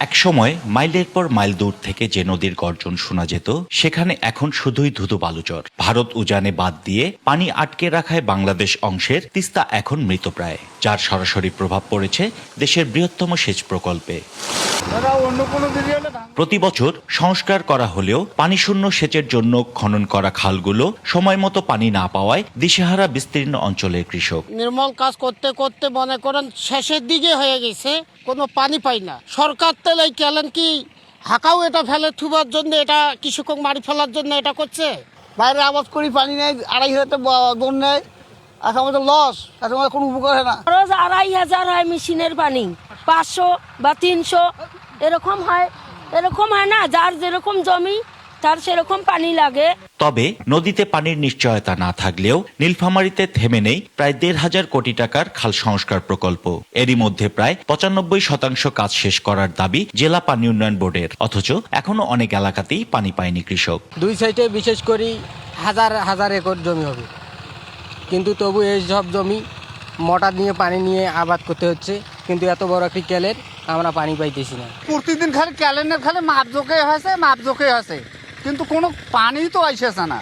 একসময় মাইলের পর মাইল দূর থেকে যে নদীর গর্জন শোনা যেত, সেখানে এখন শুধুই ধুধু বালুচর। ভারত উজানে বাদ দিয়ে পানি আটকে রাখায় বাংলাদেশ অংশের তিস্তা এখন মৃতপ্রায়, যার সরাসরি প্রভাব পড়েছে দেশের বৃহত্তম সেচ প্রকল্পে। প্রতি বছর সংস্কার করা হলেও পানিশূন্য সেচের জন্য খনন করা খালগুলো সময় মতো পানি না পাওয়ায় দিশেহারা বিস্তীর্ণ অঞ্চলের কৃষক। নির্মল কাজ করতে করতে মনে করেন শেষের দিকে হয়ে গেছে, কোনো পানি পাই না। সরকার তেলে কেলেন কি হাঁকাও এটা ফেলে থুবার জন্য, এটা কৃষক মারি ফেলার জন্য এটা করছে। বাইরে আবাদ করি পানি নেই, 2,500 বোন নেই, এখন আমাদের লস, এখন আমাদের কোনো উপকার হয় না। রোজ 2,500 হয় মেশিনের পানি, 500 বা 300 এরকম হয়। এরকম হয় না, যার যেরকম জমি তার সেরকম পানি লাগে। তবে নদীতে পানির নিশ্চয়তা না থাকলেও নীলফামারীতে থেমে নেই প্রায় 1,500 কোটি টাকার খাল সংস্কার প্রকল্প। এরই মধ্যে প্রায় 95% কাজ শেষ করার দাবি জেলা পানি উন্নয়ন বোর্ডের, অথচ এখনো অনেক এলাকাতেই পানি পায়নি কৃষক। দুই সাইডে বিশেষ করে হাজার হাজার একর জমি হবে, কিন্তু তবু এই সব জমি মোটর নিয়ে পানি নিয়ে আবাদ করতে হচ্ছে, কিন্তু এত বড় একটি ক্যালের আমরা পানি পাইতেছি না। প্রতিদিন খালি ক্যালেন্ডার খালি মাপজোকে হয়েছে, কিন্তু কোনো পানি তো আসেছে না।